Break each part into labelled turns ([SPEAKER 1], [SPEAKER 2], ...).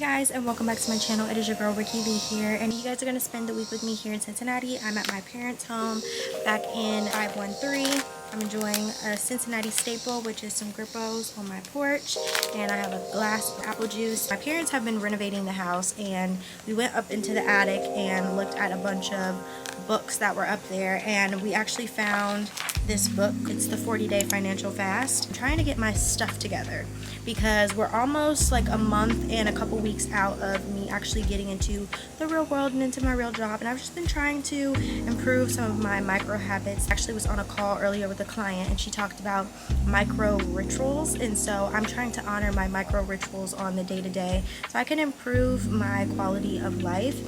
[SPEAKER 1] guys, and welcome back to my channel. It is your girl Rikki Lee here, and you guys are going to spend the week with me here in Cincinnati. I'm at my parents' home back in 513. I'm enjoying a Cincinnati staple, which is some grippos on my porch, and I have a glass of apple juice. My parents have been renovating the house, and we went up into the attic and looked at a bunch of books that were up there, and we actually found this book. It's the 40-Day Financial Fast. I'm trying to get my stuff together because we're almost like a month and a couple weeks out of me actually getting into the real world and into my real job, and I've just been trying to improve some of my micro habits. Actually was on a call earlier with a client, and she talked about micro rituals, and so I'm trying to honor my micro rituals on the day-to-day so I can improve my quality of life.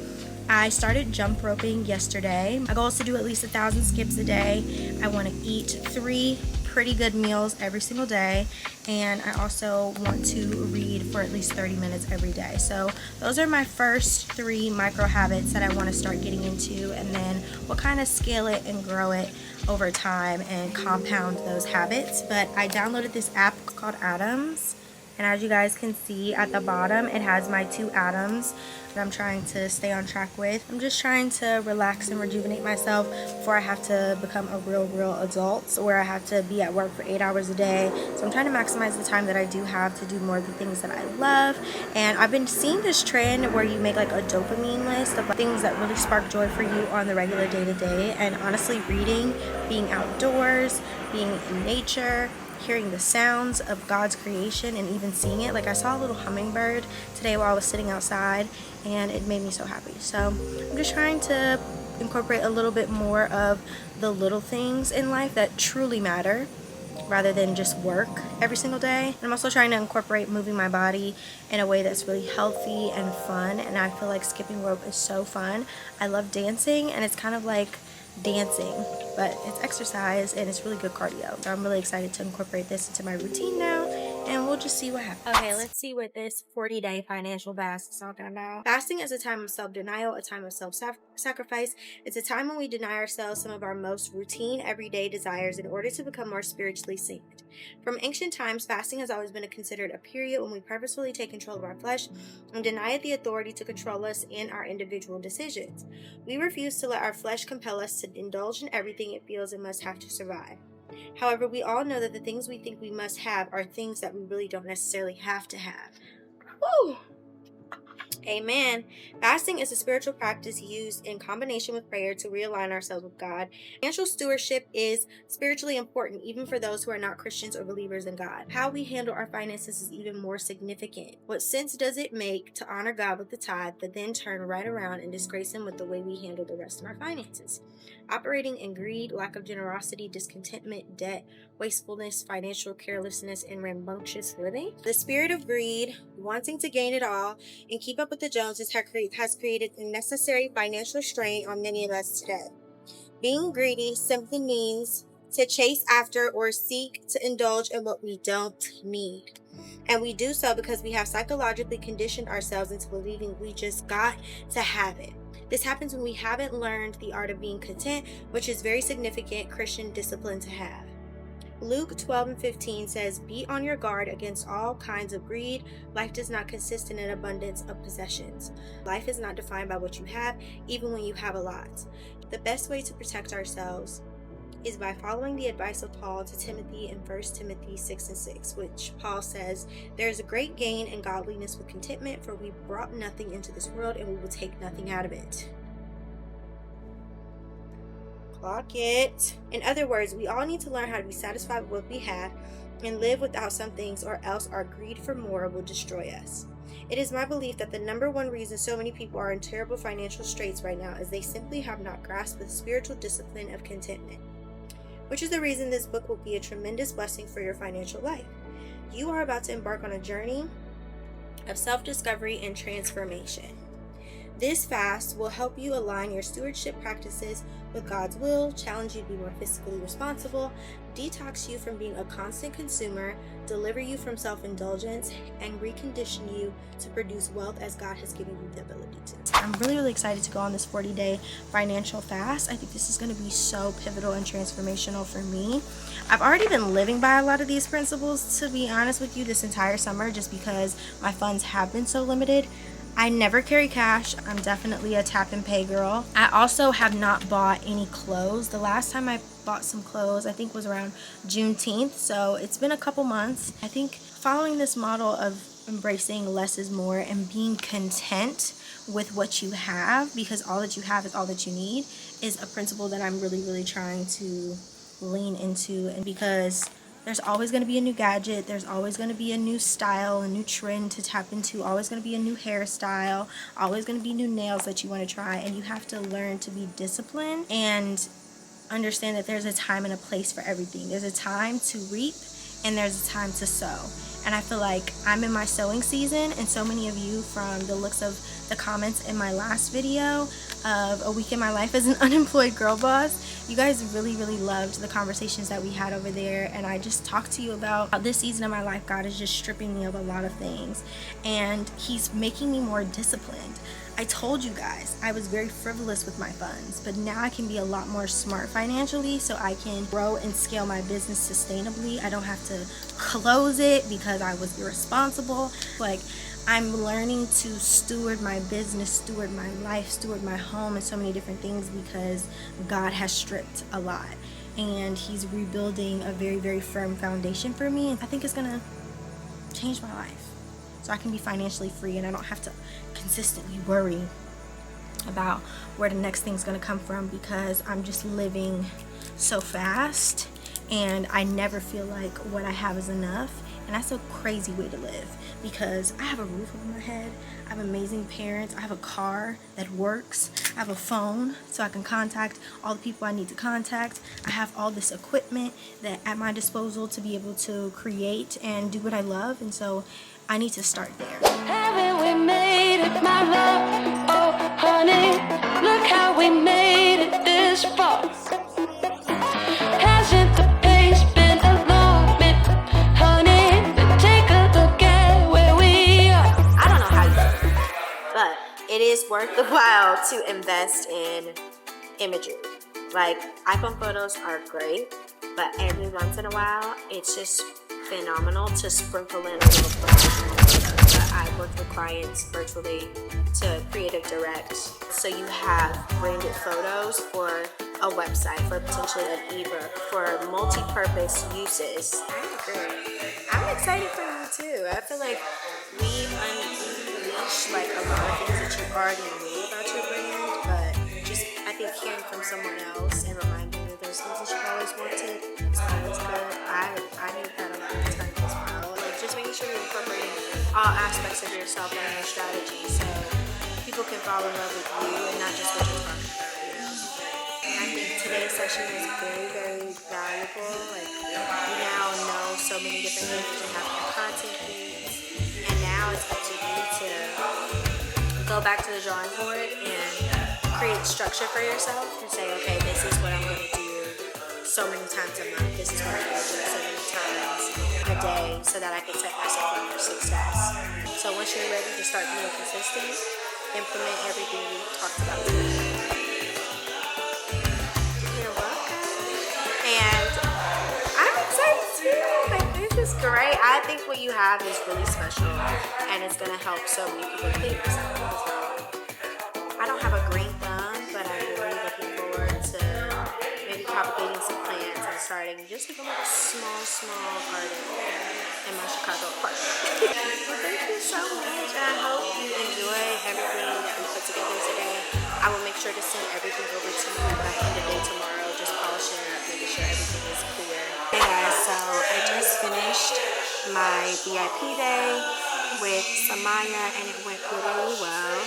[SPEAKER 1] I started jump roping yesterday. My goal is to do at least 1,000 skips a day. I want to eat 3 pretty good meals every single day, and I also want to read for at least 30 minutes every day. So those are my first 3 micro habits that I want to start getting into, and then we'll kind of scale it and grow it over time and compound those habits. But I downloaded this app called Atoms, and as you guys can see at the bottom, it has my 2 atoms that I'm trying to stay on track with. I'm just trying to relax and rejuvenate myself before I have to become a real adult, where I have to be at work for 8 hours a day. So I'm trying to maximize the time that I do have to do more of the things that I love. And I've been seeing this trend where you make like a dopamine list of things that really spark joy for you on the regular day-to-day. And honestly, reading, being outdoors, being in nature, hearing the sounds of God's creation, and even seeing it. Like, I saw a little hummingbird today while I was sitting outside, and it made me so happy. So I'm just trying to incorporate a little bit more of the little things in life that truly matter, rather than just work every single day. I'm also trying to incorporate moving my body in a way that's really healthy and fun, and I feel like skipping rope is so fun. I love dancing, and it's kind of like dancing, but it's exercise and it's really good cardio. So I'm really excited to incorporate this into my routine now, and we'll just see what happens. Okay, let's see what this 40-day financial fast is talking about. Fasting is a time of self-denial, a time of self-sacrifice. It's a time when we deny ourselves some of our most routine, everyday desires in order to become more spiritually synced. From ancient times, fasting has always been considered a period when we purposefully take control of our flesh and deny it the authority to control us in our individual decisions. We refuse to let our flesh compel us to indulge in everything it feels it must have to survive. However, we all know that the things we think we must have are things that we really don't necessarily have to have. Woo! Amen. Fasting is a spiritual practice used in combination with prayer to realign ourselves with God. Financial stewardship is spiritually important even for those who are not Christians or believers in God. How we handle our finances is even more significant. What sense does it make to honor God with the tithe, but then turn right around and disgrace Him with the way we handle the rest of our finances? Operating in greed, lack of generosity, discontentment, debt, wastefulness, financial carelessness, and rambunctious living. The spirit of greed, wanting to gain it all and keep up with the Joneses, has created unnecessary financial strain on many of us today. Being greedy simply means to chase after or seek to indulge in what we don't need. And we do so because we have psychologically conditioned ourselves into believing we just got to have it. This happens when we haven't learned the art of being content, which is very significant Christian discipline to have. Luke 12:15 says, "Be on your guard against all kinds of greed. Life does not consist in an abundance of possessions." Life is not defined by what you have, even when you have a lot. The best way to protect ourselves is by following the advice of Paul to Timothy in 1 Timothy 6:6, which Paul says, "There is a great gain in godliness with contentment, for we brought nothing into this world, and we will take nothing out of it." Clock it. In other words, we all need to learn how to be satisfied with what we have and live without some things, or else our greed for more will destroy us. It is my belief that the number one reason so many people are in terrible financial straits right now is they simply have not grasped the spiritual discipline of contentment, which is the reason this book will be a tremendous blessing for your financial life. You are about to embark on a journey of self-discovery and transformation. This fast will help you align your stewardship practices with God's will, challenge you to be more fiscally responsible, detox you from being a constant consumer, deliver you from self-indulgence, and recondition you to produce wealth as God has given you the ability to. I'm really excited to go on this 40-day financial fast. I think this is going to be so pivotal and transformational for me. I've already been living by a lot of these principles, to be honest with you, this entire summer, just because my funds have been so limited. I never carry cash. I'm definitely a tap and pay girl. I also have not bought any clothes. The last time I bought some clothes, I think was around Juneteenth, so it's been a couple months. I think following this model of embracing less is more and being content with what you have, because all that you have is all that you need, is a principle that I'm really trying to lean into. And because there's always going to be a new gadget, there's always going to be a new style, a new trend to tap into, always going to be a new hairstyle, always going to be new nails that you want to try, and you have to learn to be disciplined and understand that there's a time and a place for everything. There's a time to reap and there's a time to sow. And I feel like I'm in my sowing season, and so many of you, from the looks of the comments in my last video of a week in my life as an unemployed girl boss, you guys really loved the conversations that we had over there. And I just talked to you about how this season of my life, God is just stripping me of a lot of things and he's making me more disciplined. I told you guys I was very frivolous with my funds, but now I can be a lot more smart financially, so I can grow and scale my business sustainably. I don't have to close it because I was irresponsible. Like, I'm learning to steward my business, steward my life, steward my home, and so many different things, because God has stripped a lot and he's rebuilding a very firm foundation for me. And I think it's gonna change my life, so I can be financially free and I don't have to consistently worry about where the next thing's gonna come from, because I'm just living so fast and I never feel like what I have is enough. And that's a crazy way to live, because I have a roof over my head, I have amazing parents, I have a car that works, I have a phone so I can contact all the people I need to contact, I have all this equipment that at my disposal to be able to create and do what I love. And so I need to start there.
[SPEAKER 2] Haven't we made it, my love? Oh, honey, look how we made it this far. Hasn't the pace been alarming, honey? Take a look at where we are.
[SPEAKER 3] I don't know how you do it, but it is worth the while to invest in imagery. Like, iPhone photos are great, but every once in a while, it's just phenomenal to sprinkle in a little footage. I work with clients virtually to creative direct, so you have branded photos for a website, for potentially an ebook, for multi-purpose uses. I'm excited for you too. I feel like we unleash like a lot of things that you already knew about your brand, but just I think hearing from someone else and reminding you of those things that you've always wanted is always good. I need that a lot of time as well. Like, just making sure you're incorporating all aspects of yourself and your strategy, so people can fall in love with you and not just what you're talking about, you know? And I think today's session is very valuable. Like, you now know so many different things to have your content feeds, and now it's up to you to go back to the drawing board and create structure for yourself and say, okay, this is what I'm going to do so many times a month, this is what I'm going to do so many times a day, so that I can set myself up for success. So once you're ready to start being consistent, implement everything we talked about today. You're welcome. And I'm excited too. Like, this is great. I think what you have is really special, and it's going to help so many people think something as well. I don't have a green thumb, but I'm really looking forward to maybe propagating some plants and starting just like a little small garden in my Chicago apartment. Well, thank you so much. I hope you enjoy everything that we put together today. I will make sure to send everything over to you by the end of the day tomorrow, just polishing it up, making sure everything is clear. Hey guys, so I just finished my VIP day with Samaya, and it went really well.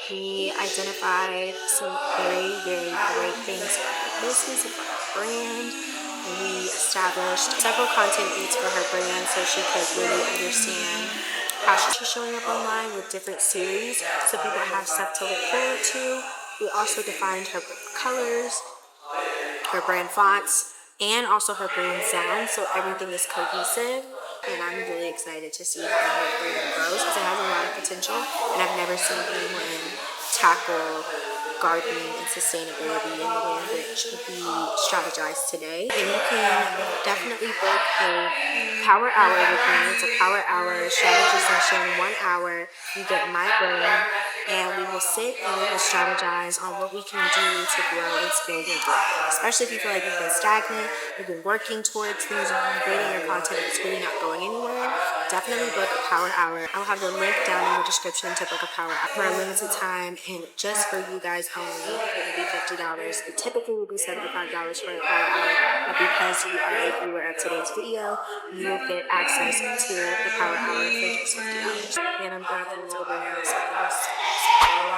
[SPEAKER 3] We identified some very great things for her business and for her brand. We established several content beats for her brand so she could really understand how she's showing up online with different series, so people have stuff to look forward to. We also defined her colors, her brand fonts, and also her brand sound, so everything is cohesive. And I'm really excited to see how her brand grows, because it has a lot of potential, and I've never seen anyone tackle gardening and sustainability in the way in which we strategize today. And you can definitely book a power hour with me. It's a power hour strategy session, 1 hour. You get my brand, and we will sit and we will strategize on what we can do to grow and scale your brand. Especially if you feel like you've been stagnant, you've been working towards things, you've been creating your content, it's really not going anywhere. Definitely book a power hour. I'll have the link down in the description to book a power hour for a limited time and just for you guys only. It will be $50. It typically would be $75 for a power hour, but because you are a viewer of today's video, you will get access to the power hour for just $50. And I'm going to over here.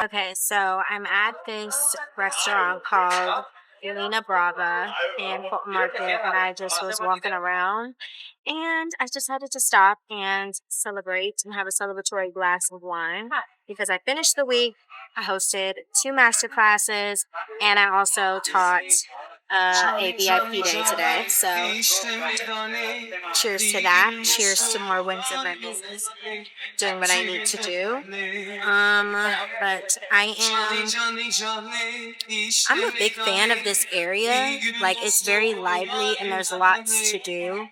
[SPEAKER 3] Okay, so I'm at this restaurant called Elena Brava in Fulton Market, and I just was walking around, and I decided to stop and celebrate and have a celebratory glass of wine because I finished the week. I hosted 2 master classes, and I also taught a VIP day today. So, cheers to that. Cheers to more wins in my business. Doing what I need to do. But I'm a big fan of this area. Like, it's very lively and there's lots to do.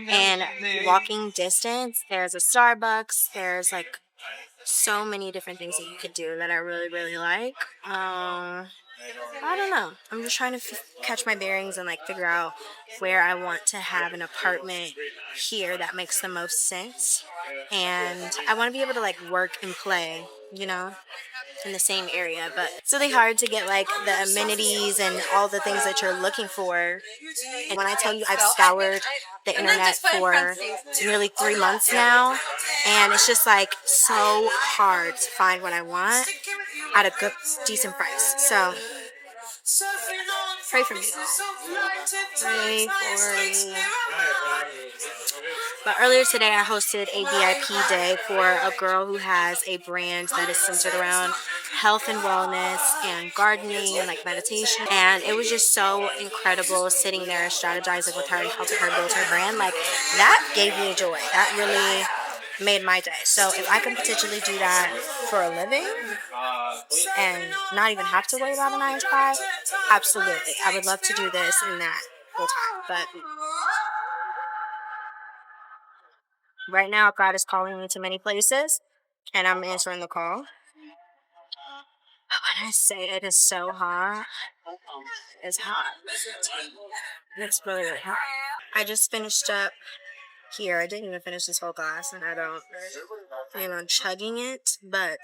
[SPEAKER 3] And walking distance, there's a Starbucks. There's like so many different things that you could do that I really, really like. I don't know. I'm just trying to catch my bearings and like figure out where I want to have an apartment here that makes the most sense. And I want to be able to like work and play, you know, in the same area. But it's really hard to get like the amenities and all the things that you're looking for. And when I tell you I've scoured the internet for nearly 3 months now, and it's just like so hard to find what I want at a good, decent price. So pray for me. Pray for me. But earlier today, I hosted a VIP day for a girl who has a brand that is centered around health and wellness and gardening and like meditation. And it was just so incredible sitting there strategizing with her and helping her build her brand. Like, that gave me joy. That really made my day. So if I could potentially do that for a living and not even have to worry about a 9 to 5, absolutely. I would love to do this and that full time. But right now, God is calling me to many places, and I'm answering the call. When I say it is so hot, it's hot. It's really, really hot. I just finished up here. I didn't even finish this whole glass, and I don't plan on chugging it, but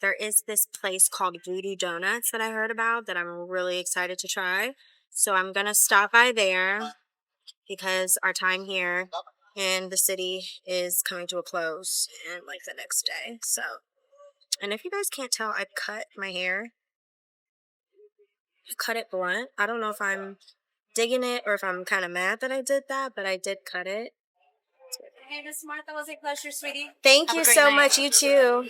[SPEAKER 3] there is this place called Voodoo Donuts that I heard about that I'm really excited to try. So I'm going to stop by there because our time here in the city is coming to a close in like the next day. So, and if you guys can't tell, I cut my hair. I cut it blunt. I don't know if I'm digging it or if I'm kind of mad that I did that, but I did cut it.
[SPEAKER 1] Hey, Miss Martha, was a pleasure, sweetie.
[SPEAKER 3] Thank you so much. You too.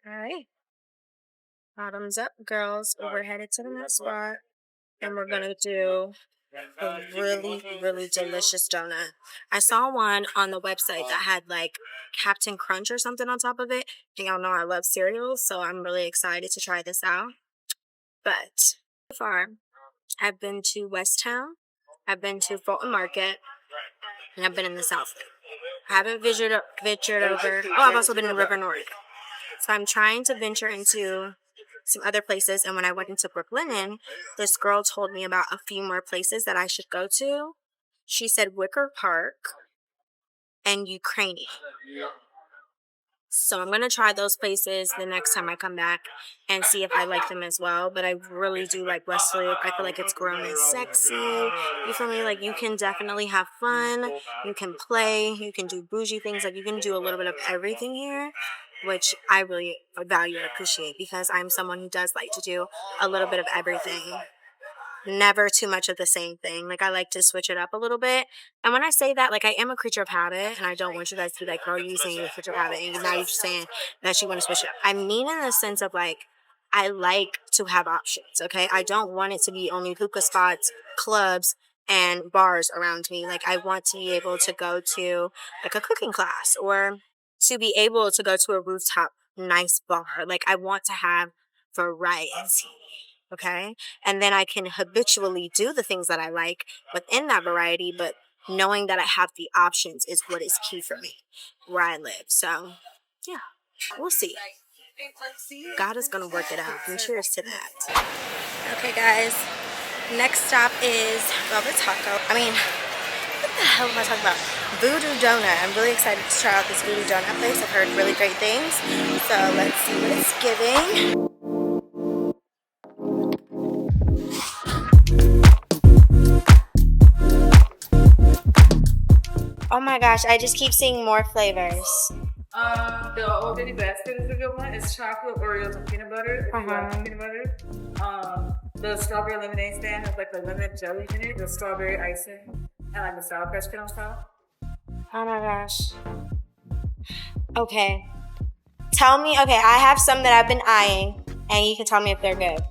[SPEAKER 3] All right. Bottoms up, girls. We're headed to the next spot, and we're gonna do a really, really delicious donut. I saw one on the website that had like Captain Crunch or something on top of it. And y'all know I love cereals, so I'm really excited to try this out. But so far, I've been to West Town, I've been to Fulton Market, and I've been in the South. I haven't ventured over. Oh, I've also been in River North. So I'm trying to venture into some other places, and when I went into Brooklyn, this girl told me about a few more places that I should go to. She said Wicker Park and Ukrainian. So I'm going to try those places the next time I come back and see if I like them as well. But I really do like Westloop. I feel like it's grown and sexy. You feel me? Like, you can definitely have fun. You can play. You can do bougie things. Like, you can do a little bit of everything here, which I really value and appreciate because I'm someone who does like to do a little bit of everything. Never too much of the same thing. Like, I like to switch it up a little bit. And when I say that, like, I am a creature of habit, and I don't want you guys to be like, girl, you saying you're a creature of habit, and now you're just saying that you want to switch it up. I mean in the sense of, like, I like to have options, okay? I don't want it to be only hookah spots, clubs, and bars around me. Like, I want to be able to go to, like, a cooking class, or to be able to go to a rooftop nice bar. Like, I want to have variety. okay? And then I can habitually do the things that I like within that variety, but knowing that I have the options is what is key for me where I live. So, yeah, we'll see. God is going to work it out. And cheers to that. Okay, guys. Next stop is Velvet Taco. I mean, what the hell am I talking about? Voodoo Donut. I'm really excited to try out this Voodoo Donut place. I've heard really great things. So let's see what it's giving. Oh my gosh, I just keep seeing more flavors.
[SPEAKER 4] The Old Bitty Basket is a good one. It's chocolate, Oreos, and peanut butter. If you like peanut butter. The strawberry lemonade stand has like the lemon jelly in it, the strawberry icing, and like the Sour Patch Kid on top.
[SPEAKER 3] Oh my gosh. Okay. Tell me, okay, I have some that I've been eyeing, and you can tell me if they're good.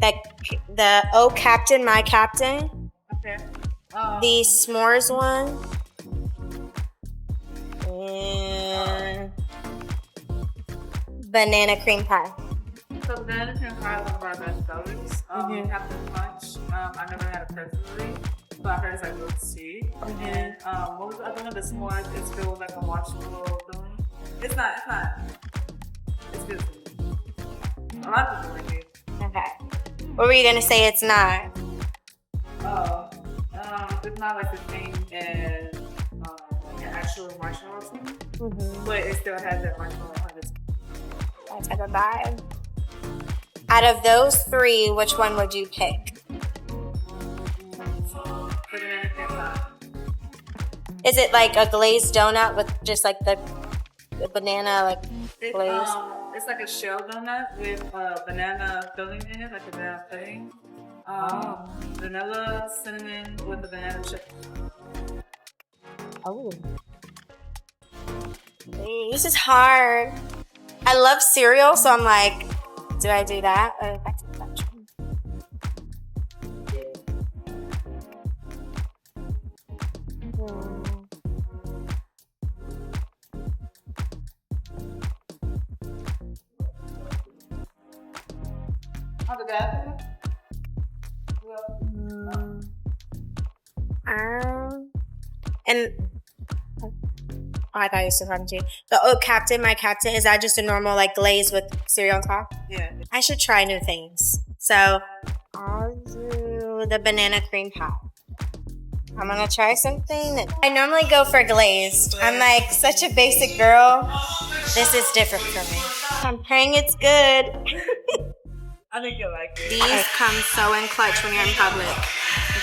[SPEAKER 3] The Oh Captain, My Captain.
[SPEAKER 4] Okay.
[SPEAKER 3] The s'mores one. And banana cream pie.
[SPEAKER 4] So banana cream pie is one of our best sellers. Captain Punch. I never had it personally, but I heard it's like really sweet. And what was the other one? The s'mores is filled with like a marshmallow filling. It's not. It's good. A lot of people like it.
[SPEAKER 3] Okay. What were you gonna say? It's not.
[SPEAKER 4] It's not like the same as an actual marshmallow thing, but it still has that marshmallow on it.
[SPEAKER 3] That type of vibe. Out of those three, which one would you pick?
[SPEAKER 4] Banana cream pie.
[SPEAKER 3] Is it like a glazed donut with just like the banana like glaze?
[SPEAKER 4] It's like a shell donut with banana filling in it, like a banana pudding. Vanilla, cinnamon with the banana chip.
[SPEAKER 3] Oh. This is hard. I love cereal, so I'm like, do I do that? Or back to the bedroom.
[SPEAKER 4] How's it going?
[SPEAKER 3] And I thought you were still talking to you. The Oh Captain, My Captain, is that just a normal like glaze with cereal on top?
[SPEAKER 4] Yeah.
[SPEAKER 3] I should try new things. So I'll do the banana cream pie. I'm gonna try something that I normally go for glazed. I'm like such a basic girl. This is different for me. I'm praying it's good.
[SPEAKER 4] I think you'll like it.
[SPEAKER 3] These come so in clutch when you're in public.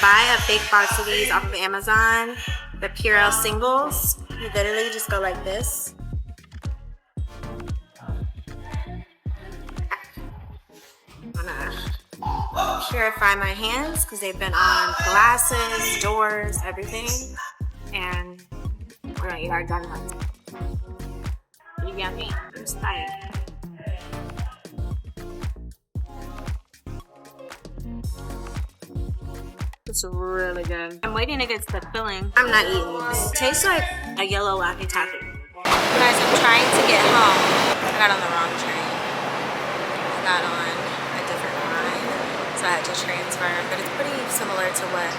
[SPEAKER 3] Buy a big box of these off of Amazon. The Purell singles. You literally just go like this. I'm gonna purify my hands because they've been on glasses, doors, everything. And we're gonna eat our donuts. Yummy. Just like. It's really good. I'm waiting to get to the filling. I'm not eating this. It tastes like a yellow Laffy Taffy. Guys, I'm trying to get home. I got on the wrong train. I got on a different line, so I had to transfer. But it's pretty similar to what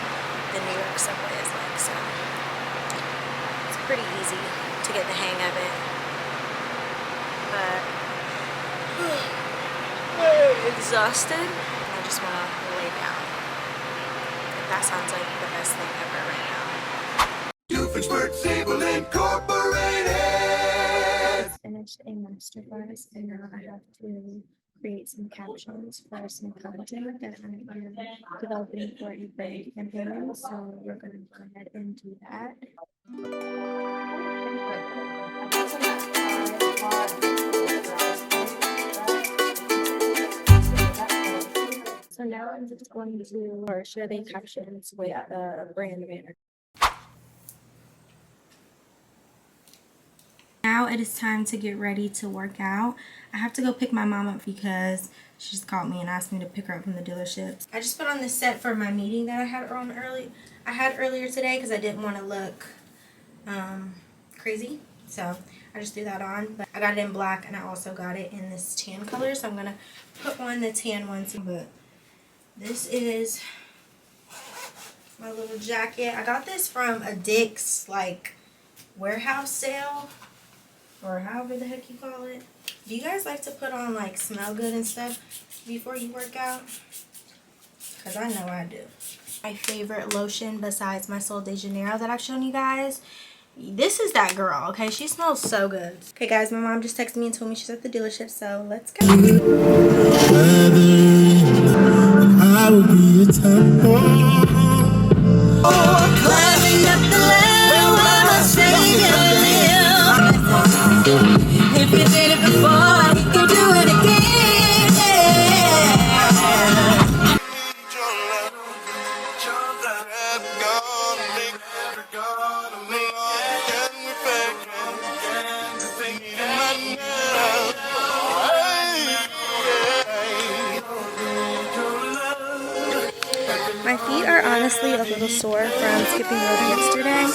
[SPEAKER 3] the New York subway is like, so it's pretty easy to get the hang of it. But I'm exhausted. I just want to lay down. That sounds like the best thing ever right now.
[SPEAKER 5] Doofenshmirtz Incorporated.
[SPEAKER 1] Finished a masterclass, and now I have to create some captions for some content that I am developing for a brand campaign. So we're going to go ahead and do that. So now I'm just going to share the captions with the brand manager. Now it is time to get ready to work out. I have to go pick my mom up because she just called me and asked me to pick her up from the dealership. I just put on the set for my meeting that I had earlier today because I didn't want to look crazy. So I just threw that on. But I got it in black and I also got it in this tan color. So I'm gonna put on the tan one. But This is my little jacket. I got this from a Dick's like warehouse sale, or however the heck you call it. Do you guys like to put on like smell good and stuff before you work out? Because I know I do. My favorite lotion besides my Sol de Janeiro that I've shown you guys, this is that girl, okay? She smells so good. Okay guys, my mom just texted me and told me she's at the dealership, so let's go. I will be a temple. Climbing up the ladder while I stay here. If you did it before, you can do it again. My feet are honestly a little sore from skipping rope yesterday.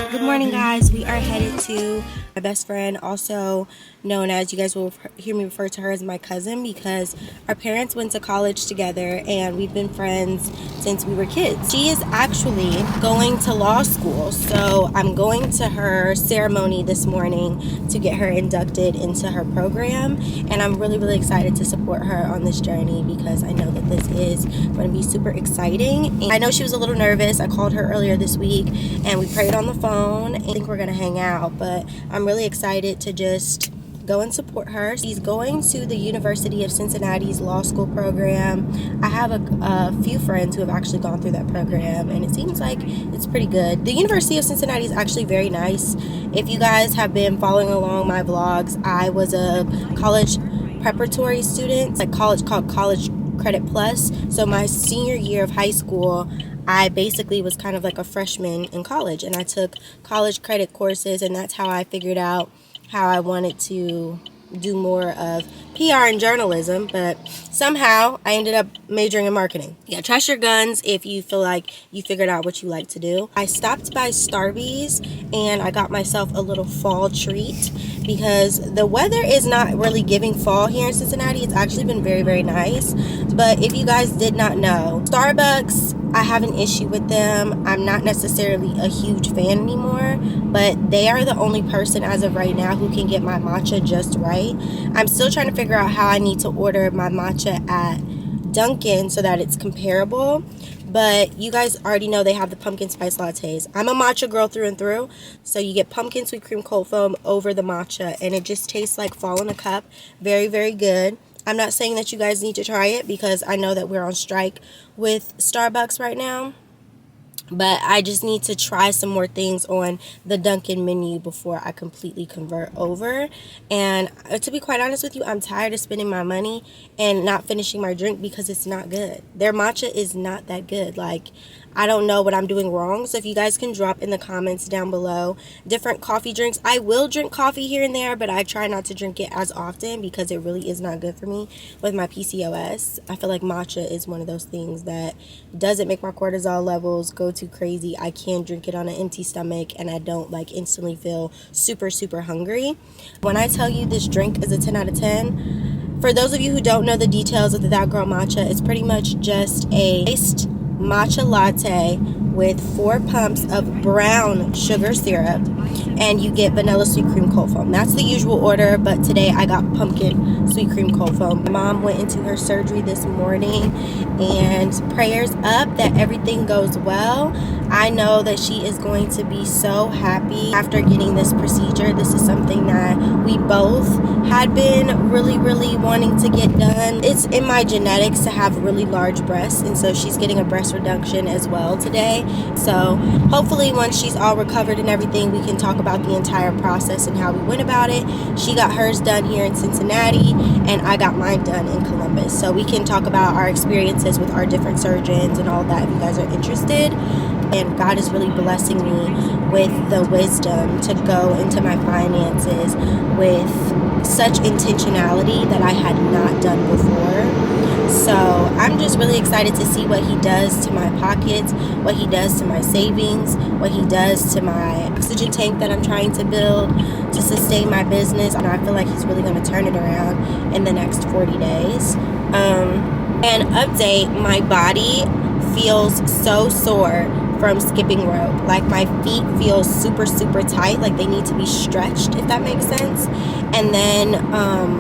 [SPEAKER 1] Good morning, guys. We are headed to my best friend, also known as, you guys will hear me refer to her as my cousin, because our parents went to college together and we've been friends since we were kids. She is actually going to law school, so I'm going to her ceremony this morning to get her inducted into her program, and I'm really excited to support her on this journey because I know that this is going to be super exciting. And I know she was a little nervous. I called her earlier this week and we prayed on the phone. I think we're going to hang out, but I'm really excited to just go and support her. She's going to the University of Cincinnati's law school program. I have a few friends who have actually gone through that program, and it seems like it's pretty good. The University of Cincinnati is actually very nice. If you guys have been following along my vlogs, I was a college preparatory student, like college called College Credit Plus. So my senior year of high school, I basically was kind of like a freshman in college, and I took college credit courses, and that's how I figured out how I wanted to do more of PR and journalism, but somehow I ended up majoring in marketing. Yeah, trust your guns if you feel like you figured out what you like to do. I stopped by Starbucks and I got myself a little fall treat because the weather is not really giving fall here in Cincinnati. It's actually been very nice. But if you guys did not know, Starbucks, I have an issue with them. I'm not necessarily a huge fan anymore, but they are the only person as of right now who can get my matcha just right. I'm still trying to figure out how I need to order my matcha at Dunkin' so that it's comparable. But you guys already know they have the pumpkin spice lattes. I'm a matcha girl through and through. So you get pumpkin sweet cream cold foam over the matcha, and it just tastes like fall in a cup. Very good. I'm not saying that you guys need to try it because I know that we're on strike with Starbucks right now. But I just need to try some more things on the Dunkin' menu before I completely convert over. And to be quite honest with you, I'm tired of spending my money and not finishing my drink because it's not good. Their matcha is not that good. Like, I don't know what I'm doing wrong. So if you guys can drop in the comments down below different coffee drinks. I will drink coffee here and there, but I try not to drink it as often because it really is not good for me with my PCOS. I feel like matcha is one of those things that doesn't make my cortisol levels go too crazy. I can drink it on an empty stomach and I don't like instantly feel super hungry. When I tell you this drink is a 10 out of 10, for those of you who don't know the details of the That Girl Matcha, it's pretty much just a iced matcha latte with 4 pumps of brown sugar syrup, and you get vanilla sweet cream cold foam. That's the usual order, but today I got pumpkin sweet cream cold foam. My mom went into her surgery this morning, and prayers up that everything goes well. I know that she is going to be so happy after getting this procedure. This is something that we both had been really wanting to get done. It's in my genetics to have really large breasts, and so she's getting a breast reduction as well today. So hopefully once she's all recovered and everything, we can talk about the entire process and how we went about it. She got hers done here in Cincinnati and I got mine done in Columbus, so we can talk about our experiences with our different surgeons and all that if you guys are interested. And God is really blessing me with the wisdom to go into my finances with such intentionality that I had not done before. So I'm just really excited to see what he does to my pockets, what he does to my savings, what he does to my oxygen tank that I'm trying to build to sustain my business. And I feel like he's really going to turn it around in the next 40 days. And update, my body feels so sore from skipping rope. Like my feet feel super tight, like they need to be stretched, if that makes sense. And then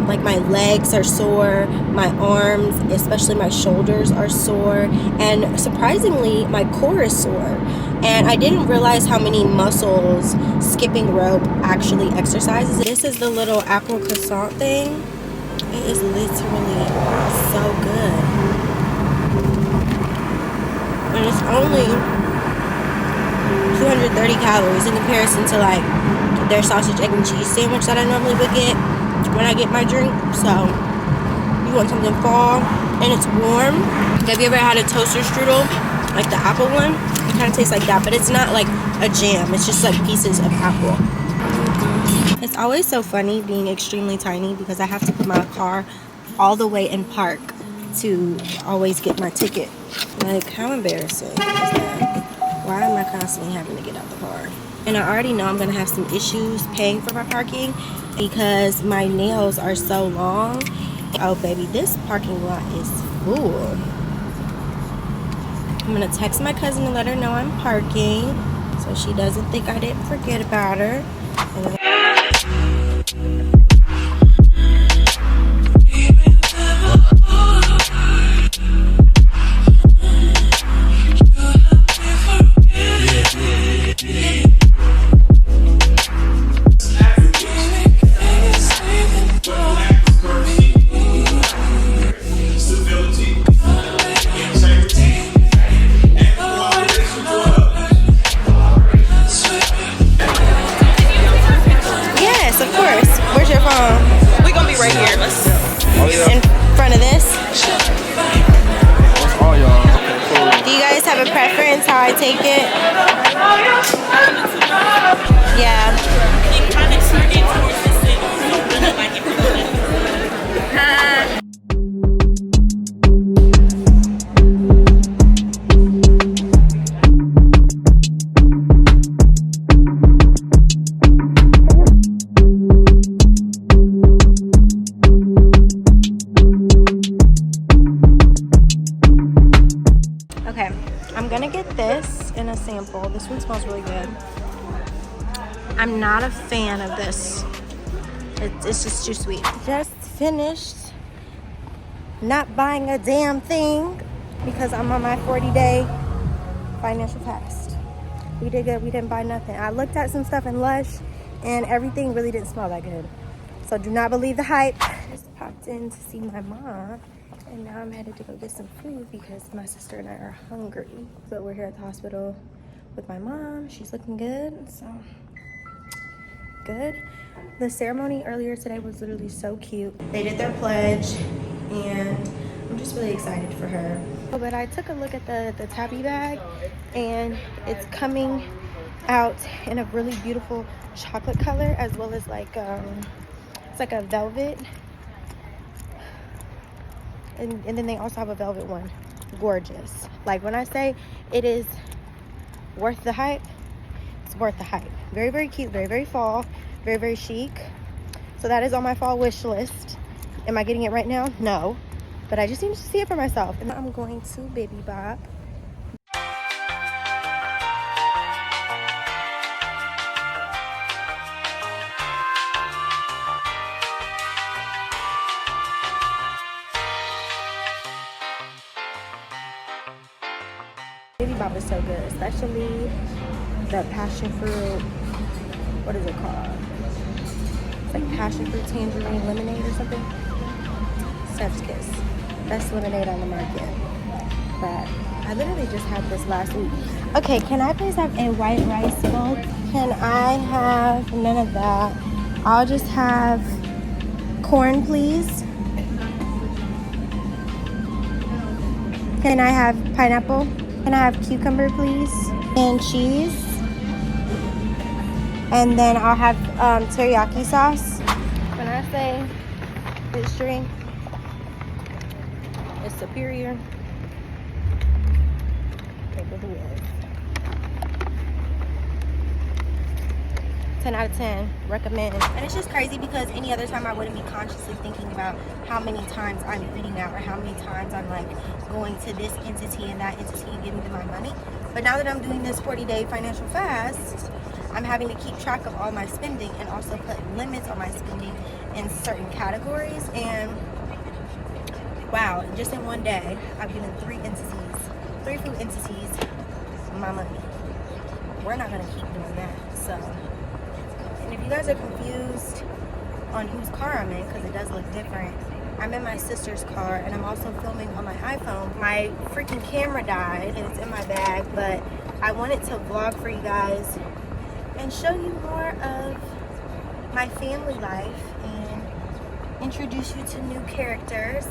[SPEAKER 1] like my legs are sore, my arms, especially my shoulders, are sore, and surprisingly my core is sore. And I didn't realize how many muscles skipping rope actually exercises. This is the little apple croissant thing. It is literally so good. And it's only 230 calories in comparison to like their sausage, egg, and cheese sandwich that I normally would get when I get my drink. So you want something fall and it's warm. Have you ever had a toaster strudel, like the apple one? It kind of tastes like that, but it's not like a jam. It's just like pieces of apple. It's always so funny being extremely tiny because I have to put my car all the way in park to always get my ticket. Like, how embarrassing is that? Why am I constantly having to get out the car? And I already know I'm gonna have some issues paying for my parking because my nails are so long. Oh baby, this parking lot is full. I'm gonna text my cousin and let her know I'm parking so she doesn't think I didn't forget about her. And in front of this.
[SPEAKER 6] That's all y'all. Okay, cool.
[SPEAKER 1] Do you guys have a preference how I take it? Yeah. Okay, I'm gonna get this in a sample. This one smells really good. I'm not a fan of this. It's just too sweet. Just finished not buying a damn thing because I'm on my 40-day financial fast. We did good. We didn't buy nothing. I looked at some stuff in Lush and everything really didn't smell that good. So do not believe the hype. Just popped in to see my mom. And now I'm headed to go get some food because my sister and I are hungry. So we're here at the hospital with my mom. She's looking good, so good. The ceremony earlier today was literally so cute. They did their pledge and I'm just really excited for her. But I took a look at the tabby bag and it's coming out in a really beautiful chocolate color as well as like, it's like a velvet. And then they also have a velvet one. Gorgeous. Like when I say it is worth the hype, it's worth the hype. Very, very cute, very, very fall, very, very chic. So that is on my fall wish list. Am I getting it right now? No. But I just need to see it for myself. And I'm going to BIBIBOP. BIBIBOP is so good, especially the passion fruit. What is it called? It's like passion fruit tangerine lemonade or something. Chef's kiss. Best lemonade on the market. But I literally just had this last week. Okay, can I please have a white rice bowl? Can I have none of that? I'll just have corn, please. Can I have pineapple? Can I have cucumber, please? and cheese. And then I'll have teriyaki sauce. When I say this drink is superior, take it away. 10 out of 10, recommend. And it's just crazy because any other time I wouldn't be consciously thinking about how many times I'm eating out or how many times I'm like going to this entity and that entity and giving them my money. But now that I'm doing this 40-day financial fast, I'm having to keep track of all my spending and also put limits on my spending in certain categories. And wow, just in one day, I've given three food entities my money. We're not gonna keep doing that, so. And if you guys are confused on whose car I'm in, because it does look different, I'm in my sister's car and I'm also filming on my iPhone. My freaking camera died and it's in my bag, but I wanted to vlog for you guys and show you more of my family life and introduce you to new characters,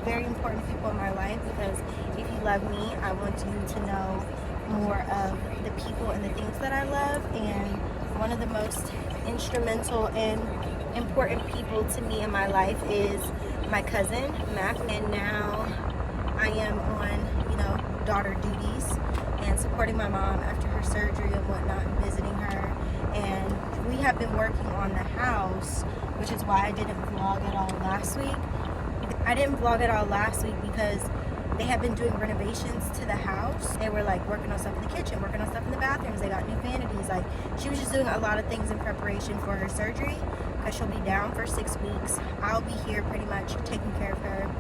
[SPEAKER 1] very important people in my life, because if you love me, I want you to know more of the people and the things that I love. And one of the most instrumental and important people to me in my life is my cousin Mac, and now I am on, you know, daughter duties and supporting my mom after her surgery and whatnot and visiting her. And we have been working on the house, which is why I didn't vlog at all last week. I didn't vlog at all last week because they have been doing renovations to the house. They were like working on stuff in the kitchen, working on stuff in the bathrooms. They got new vanities. Like, she was just doing a lot of things in preparation for her surgery because she'll be down for 6 weeks. I'll be here pretty much taking care of her.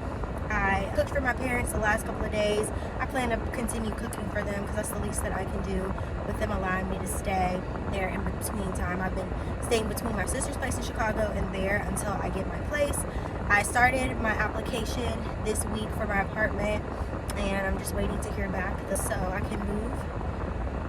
[SPEAKER 1] I cooked for my parents the last couple of days. I plan to continue cooking for them because that's the least that I can do with them allowing me to stay there in between time. I've been staying between my sister's place in Chicago and there until I get my place. I started my application this week for my apartment and I'm just waiting to hear back so I can move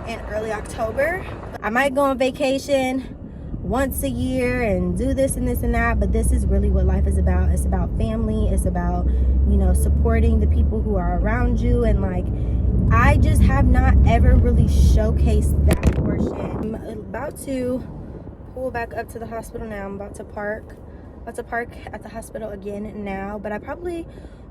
[SPEAKER 1] in early October. I might go on vacation once a year and do this and this and that, but this is really what life is about. It's about family. It's about, you know, supporting the people who are around you. And like, I just have not ever really showcased that portion. I'm about to pull back up to the hospital now. I'm about to park at the hospital again now, but I probably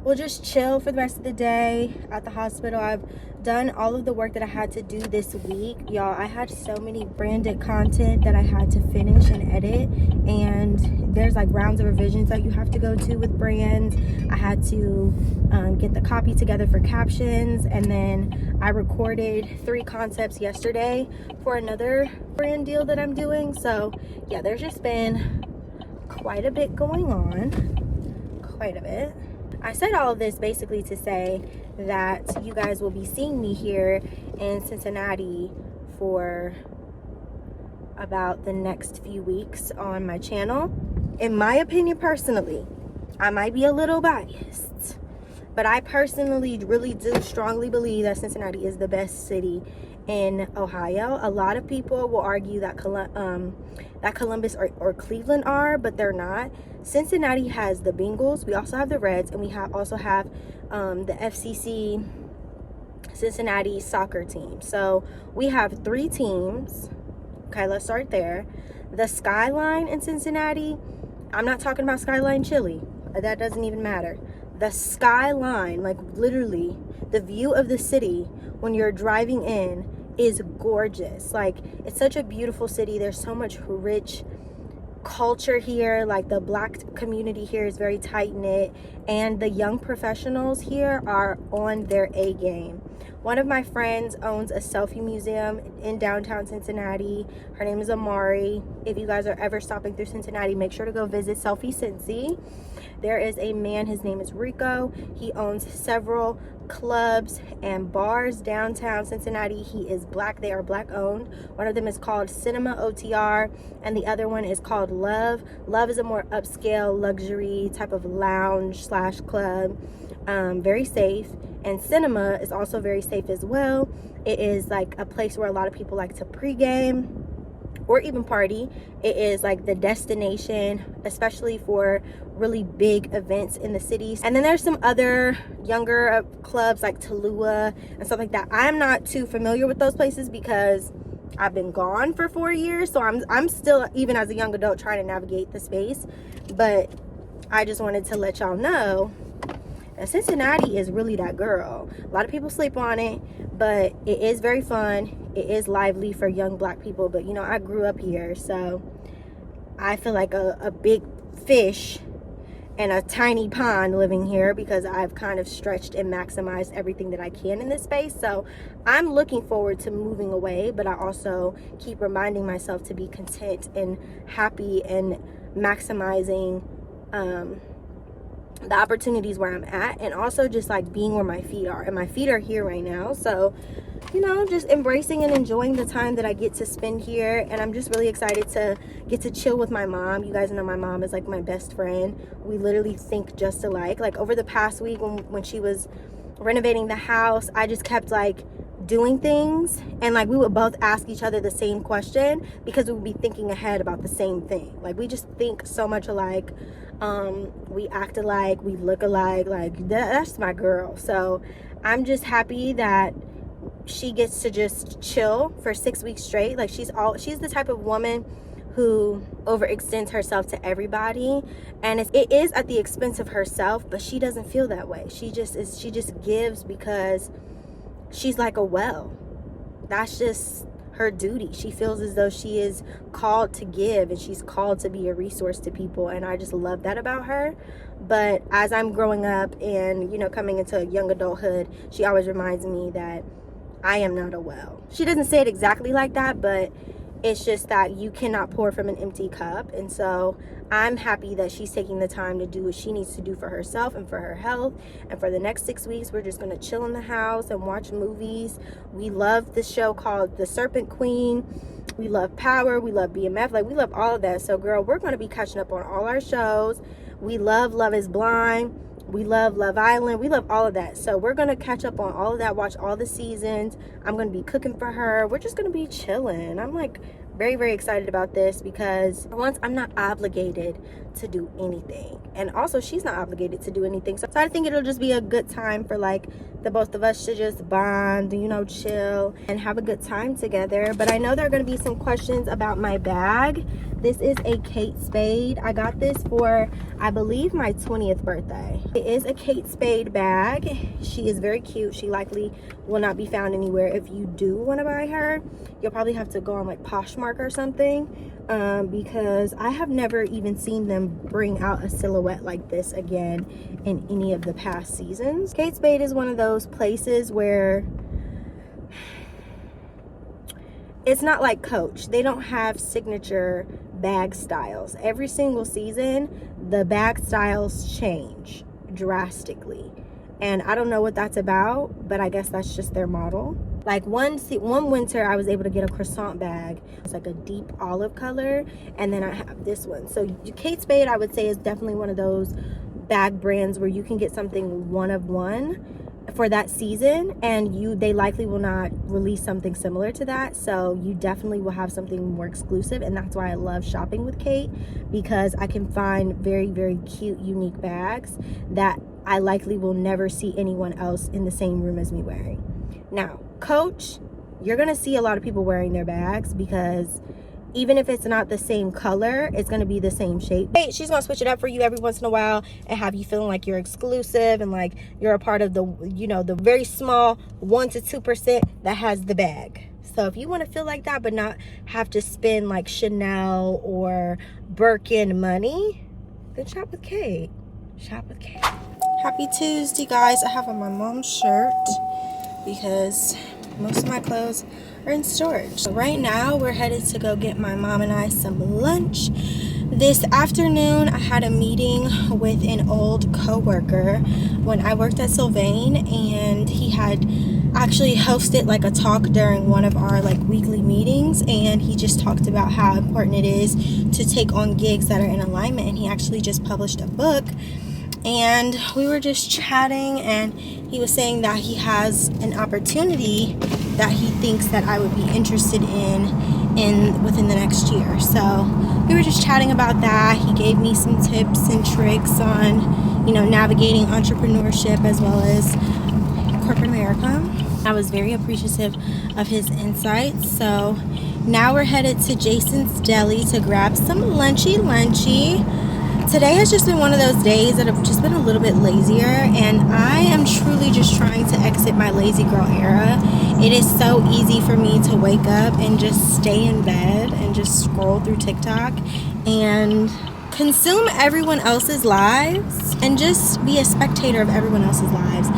[SPEAKER 1] will just chill for the rest of the day at the hospital. I've done all of the work that I had to do this week. Y'all, I had so many branded content that I had to finish and edit, and there's like rounds of revisions that you have to go to with brands. I had to get the copy together for captions, and then I recorded 3 concepts yesterday for another brand deal that I'm doing. So yeah, there's just been quite a bit going on, quite a bit. I said all of this basically to say that you guys will be seeing me here in Cincinnati for about the next few weeks on my channel. In my opinion, personally, I might be a little biased, but I personally really do strongly believe that Cincinnati is the best city in Ohio. A lot of people will argue that Columbus or Cleveland are, but they're not. Cincinnati has the Bengals, we also have the Reds, and we also have the FCC Cincinnati soccer team. So we have 3 teams. Okay, let's start there. The skyline in Cincinnati, I'm not talking about Skyline Chili. That doesn't even matter. The skyline, like literally the view of the city when you're driving in, is gorgeous. Like, it's such a beautiful city. There's so much rich culture here. Like, the Black community here is very tight-knit, and the young professionals here are on their A game. One of my friends owns a selfie museum in downtown Cincinnati. Her name is Amari. If you guys are ever stopping through Cincinnati, make sure to go visit Selfie Cincy. There is a man, his name is Rico. He owns several clubs and bars downtown Cincinnati. He is Black. They are Black owned. One of them is called Cinema OTR, and the other one is called Love. Love is a more upscale luxury type of lounge / club. Very safe. And Cinema is also very safe as well. It is like a place where a lot of people like to pregame or even party. It is like the destination, especially for really big events in the cities. And then there's some other younger clubs like Tallulah and stuff like that. I'm not too familiar with those places because I've been gone for 4 years, so I'm still, even as a young adult, trying to navigate the space. But I just wanted to let y'all know that Cincinnati is really that girl. A lot of people sleep on it, but it is very fun. It is lively for young black people, but you know, I grew up here, so I feel like a big fish in a tiny pond living here because I've kind of stretched and maximized everything that I can in this space. So I'm looking forward to moving away, but I also keep reminding myself to be content and happy and maximizing the opportunities where I'm at, and also just like being where my feet are, and my feet are here right now. So, you know, just embracing and enjoying the time that I get to spend here. And I'm just really excited to get to chill with my mom. You guys know my mom is like my best friend. We literally think just alike. Like over the past week when she was renovating the house, I just kept like doing things, and like we would both ask each other the same question because we would be thinking ahead about the same thing. Like we just think so much alike. We act alike, we look alike. Like that's my girl. So I'm just happy that she gets to just chill for 6 weeks straight. Like she's the type of woman who overextends herself to everybody, and it is at the expense of herself, but she doesn't feel that way. She just gives because she's like a well. That's just her duty. She feels as though she is called to give, and she's called to be a resource to people, and I just love that about her. But as I'm growing up and, you know, coming into young adulthood, she always reminds me that I am not a well. She doesn't say it exactly like that, but it's just that you cannot pour from an empty cup. And so I'm happy that she's taking the time to do what she needs to do for herself and for her health. And for the next 6 weeks, we're just going to chill in the house and watch movies. We love this show called The Serpent Queen. We love Power. We love BMF. Like, we love all of that. So, girl, we're going to be catching up on all our shows. We love Love is Blind. We love Love Island. We love all of that. So we're going to catch up on all of that, watch all the seasons. I'm going to be cooking for her. We're just going to be chilling. I'm like very, very excited about this because for once I'm not obligated to do anything. And also she's not obligated to do anything. So I think it'll just be a good time for like the both of us to just bond, you know, chill and have a good time together. But I know there are going to be some questions about my bag. This is a Kate Spade. I got this for, I believe, my 20th birthday. It is a Kate Spade bag. She is very cute. She likely will not be found anywhere. If you do want to buy her, you'll probably have to go on like Poshmark or something, because I have never even seen them bring out a silhouette like this again in any of the past seasons. Kate Spade is one of those places where it's not like Coach. They don't have signature bag styles. Every single season, the bag styles change drastically. And I don't know what that's about, but I guess that's just their model. Like one winter, I was able to get a croissant bag. It's like a deep olive color. And then I have this one. So Kate Spade, I would say, is definitely one of those bag brands where you can get something one of one for that season, and they likely will not release something similar to that. So you definitely will have something more exclusive, and that's why I love shopping with Kate, because I can find very, very cute, unique bags that I likely will never see anyone else in the same room as me wearing. Now, Coach, you're gonna see a lot of people wearing their bags because even if it's not the same color, it's going to be the same shape. Hey, she's going to switch it up for you every once in a while and have you feeling like you're exclusive and like you're a part of the, you know, the very small 1 to 2% that has the bag. So if you want to feel like that but not have to spend like Chanel or Birkin money, then shop with Kate. Shop with Kate. Happy Tuesday, guys. I have on my mom's shirt because most of my clothes are in storage. So right now we're headed to go get my mom and I some lunch. This afternoon I had a meeting with an old co-worker when I worked at Sylvain, and he had actually hosted like a talk during one of our like weekly meetings, and he just talked about how important it is to take on gigs that are in alignment, and he actually just published a book. And we were just chatting, and he was saying that he has an opportunity that he thinks that I would be interested in within the next year. So we were just chatting about that. He gave me some tips and tricks on, you know, navigating entrepreneurship as well as corporate America. I was very appreciative of his insights. So now we're headed to Jason's Deli to grab some lunchy. Today has just been one of those days that have just been a little bit lazier, and I am truly just trying to exit my lazy girl era. It is so easy for me to wake up and just stay in bed and just scroll through TikTok and consume everyone else's lives and just be a spectator of everyone else's lives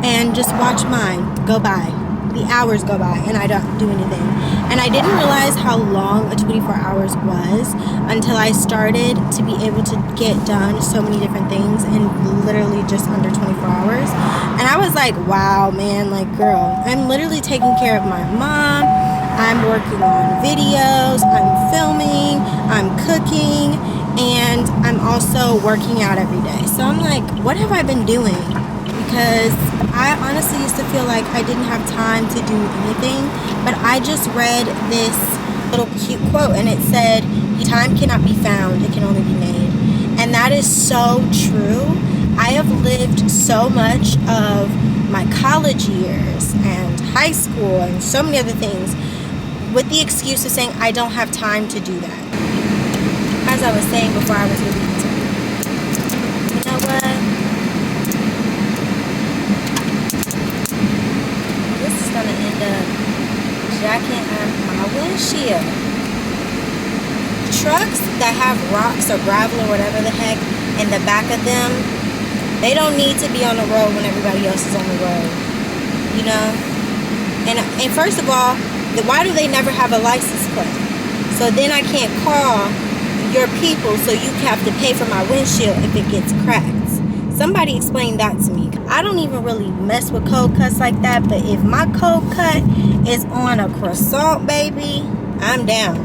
[SPEAKER 1] and just watch mine go by. The hours go by and I don't do anything. And I didn't realize how long a 24 hours was until I started to be able to get done so many different things in literally just under 24 hours. And I was like, wow, man, like, girl, I'm literally taking care of my mom. I'm working on videos, I'm filming, I'm cooking, and I'm also working out every day. So I'm like, what have I been doing? Because I honestly used to feel like I didn't have time to do anything, but I just read this little cute quote and it said, time cannot be found, it can only be made. And that is so true. I have lived so much of my college years and high school and so many other things with the excuse of saying I don't have time to do that. As I was saying before I was really into, you know what? Gonna end up jacking up my windshield. Trucks that have rocks or gravel or whatever the heck in the back of them, they don't need to be on the road when everybody else is on the road, you know. And first of all, why do they never have a license plate? So then I can't call your people, so you have to pay for my windshield if it gets cracked. Somebody explain that to me. I don't even really mess with cold cuts like that, but if my cold cut is on a croissant, baby, I'm down.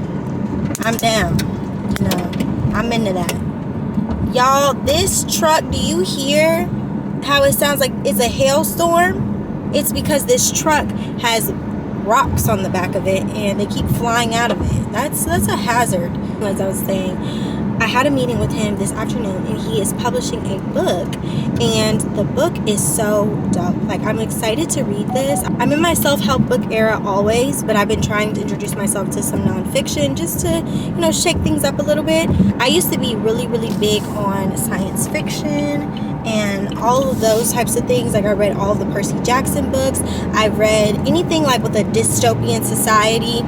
[SPEAKER 1] You know, I'm into that. Y'all, this truck, do you hear how it sounds like it's a hailstorm? It's because this truck has rocks on the back of it and they keep flying out of it. That's a hazard. As I was saying, I had a meeting with him this afternoon and he is publishing a book, and the book is so dope. Like, I'm excited to read this. I'm in my self-help book era always, but I've been trying to introduce myself to some nonfiction just to, you know, shake things up a little bit. I used to be really big on science fiction and all of those types of things. Like, I read all of the Percy Jackson books. I've read anything like with a dystopian society.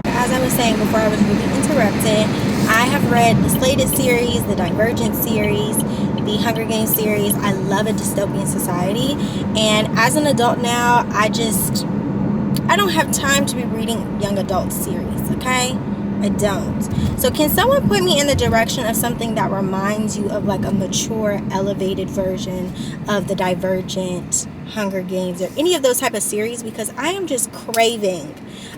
[SPEAKER 1] As I was saying before I was really interrupted, I have read the Slated series, the Divergent series, the Hunger Games series. I love a dystopian society, and as an adult now, I don't have time to be reading young adult series, okay? I don't. So can someone point me in the direction of something that reminds you of like a mature, elevated version of the Divergent, Hunger Games, or any of those type of series? Because I am just craving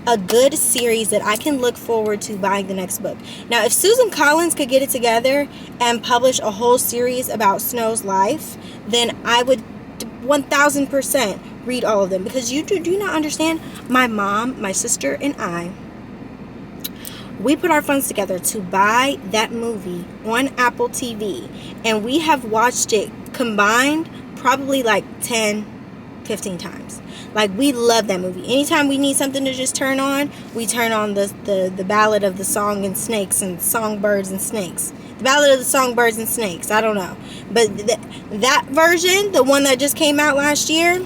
[SPEAKER 1] a good series that I can look forward to buying the next book. Now, if Susan Collins could get it together and publish a whole series about Snow's life, then I would 1000% read all of them. Because you do not understand, my mom, my sister, and I, we put our funds together to buy that movie on Apple TV, and we have watched it combined probably like 10-15 times. Like, we love that movie. Anytime we need something to just turn on, we turn on the Ballad of the Song and Snakes and Songbirds and Snakes. The Ballad of the Songbirds and Snakes. I don't know. But that version, the one that just came out last year,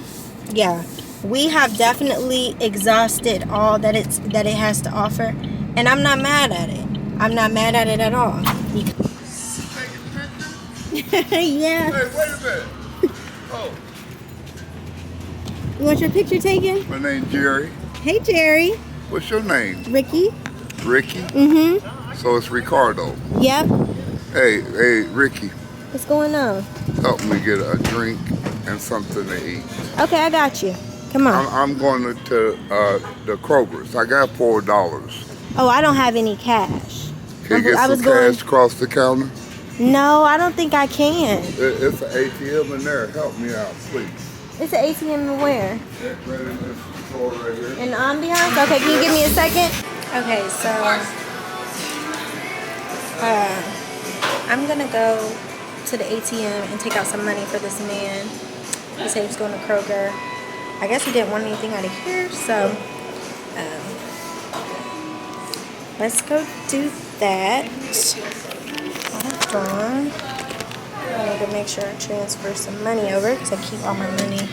[SPEAKER 1] yeah, we have definitely exhausted all that it has to offer. And I'm not mad at it. I'm not mad at it at all. Yeah.
[SPEAKER 5] Hey, wait a minute. Oh,
[SPEAKER 1] You want your picture taken?
[SPEAKER 5] my name's Jerry.
[SPEAKER 1] Hey, Jerry.
[SPEAKER 5] What's your name?
[SPEAKER 1] Rikki.
[SPEAKER 5] Ricky?
[SPEAKER 1] Mm-hmm.
[SPEAKER 5] So it's Ricardo.
[SPEAKER 1] Yep.
[SPEAKER 5] Hey, Ricky,
[SPEAKER 1] What's going on?
[SPEAKER 5] help me get a drink and something to eat.
[SPEAKER 1] Okay, I got you. Come on.
[SPEAKER 5] I'm going to the Kroger's. I got $4.
[SPEAKER 1] Oh, I don't have any cash.
[SPEAKER 5] Can you get some cash across the counter?
[SPEAKER 1] No, I don't think I can.
[SPEAKER 5] It's an ATM in there. Help me out, please.
[SPEAKER 1] It's an ATM where?
[SPEAKER 5] Right in this
[SPEAKER 1] In the ambiance? Okay, can you give me a second? Okay, so I'm gonna go to the ATM and take out some money for this man. He said he was going to Kroger. I guess he didn't want anything out of here, so let's go do that. Hold on. I need to make sure I transfer some money over because I keep all my money.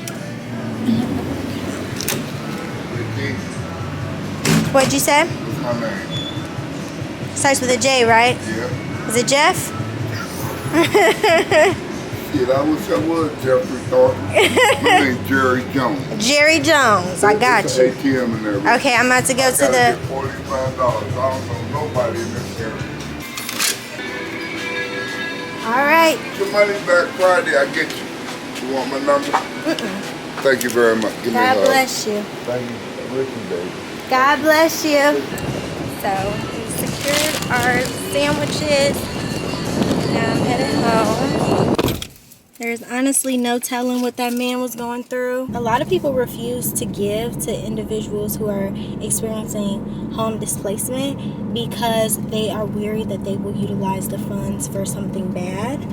[SPEAKER 1] What'd you say?
[SPEAKER 5] My name.
[SPEAKER 1] Starts with a J, right?
[SPEAKER 5] Yeah.
[SPEAKER 1] Is it Jeff?
[SPEAKER 5] Shit, I wish I was Jeffrey Thornton. My name's Jerry Jones.
[SPEAKER 1] Jerry Jones. I got
[SPEAKER 5] There's
[SPEAKER 1] you.
[SPEAKER 5] an ATM in there.
[SPEAKER 1] Okay, I'm about to go to
[SPEAKER 5] Get
[SPEAKER 1] the...
[SPEAKER 5] $45. I don't know nobody in this area.
[SPEAKER 1] All right.
[SPEAKER 5] Your money back Friday, I get you. You want my number? Thank you very much. Give me a
[SPEAKER 1] God
[SPEAKER 5] hug.
[SPEAKER 1] bless you.
[SPEAKER 5] Thank you. Rikki, baby.
[SPEAKER 1] God bless you. So, we secured our sandwiches. Now I'm headed home. There's honestly no telling what that man was going through. A lot of people refuse to give to individuals who are experiencing home displacement because they are weary that they will utilize the funds for something bad.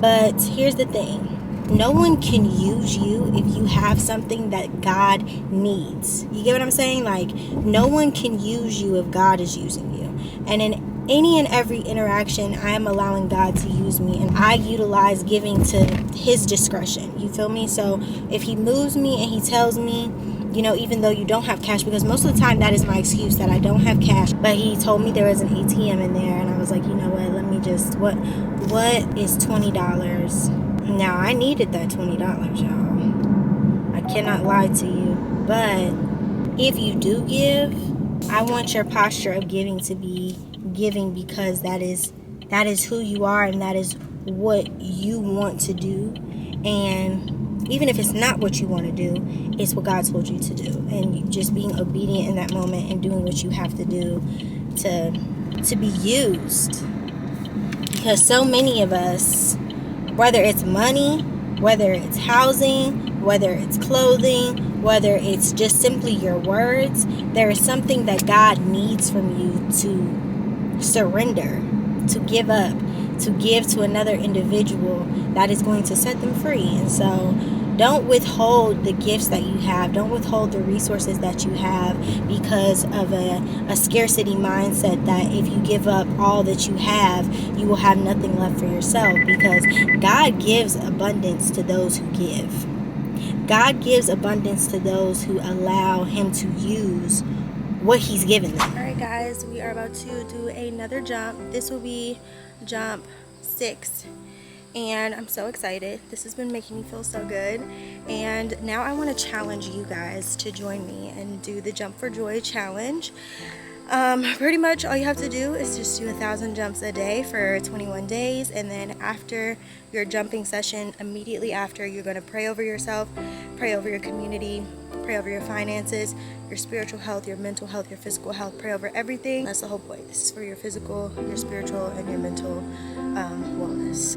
[SPEAKER 1] But here's the thing. No one can use you if you have something that God needs. You get what I'm saying? Like, no one can use you if God is using you. And in any and every interaction, I am allowing God to use me, and I utilize giving to his discretion. You feel me? So if he moves me and he tells me, you know, even though you don't have cash, because most of the time that is my excuse, that I don't have cash, but he told me there was an ATM in there, and I was like, you know what, let me just, what is $20? Now, I needed that $20, y'all. I cannot lie to you. But if you do give, I want your posture of giving to be giving because that is who you are and that is what you want to do. And even if it's not what you want to do, it's what God told you to do. And just being obedient in that moment and doing what you have to do to be used. Because so many of us, whether it's money, whether it's housing, whether it's clothing, whether it's just simply your words, there is something that God needs from you to surrender, to give up, to give to another individual that is going to set them free. And so don't withhold the gifts that you have. Don't withhold the resources that you have because of a scarcity mindset that if you give up all that you have, you will have nothing left for yourself, because God gives abundance to those who give. God gives abundance to those who allow him to use what he's given them. All right, guys, we are about to do another jump. This will be jump 6. And I'm so excited. This has been making me feel so good. And now I want to challenge you guys to join me and do the Jump for Joy challenge. Pretty much all you have to do is just do 1,000 jumps a day for 21 days. And then after your jumping session, immediately after, you're going to pray over yourself, pray over your community, pray over your finances, your spiritual health, your mental health, your physical health. Pray over everything. That's the whole point. This is for your physical, your spiritual, and your mental wellness.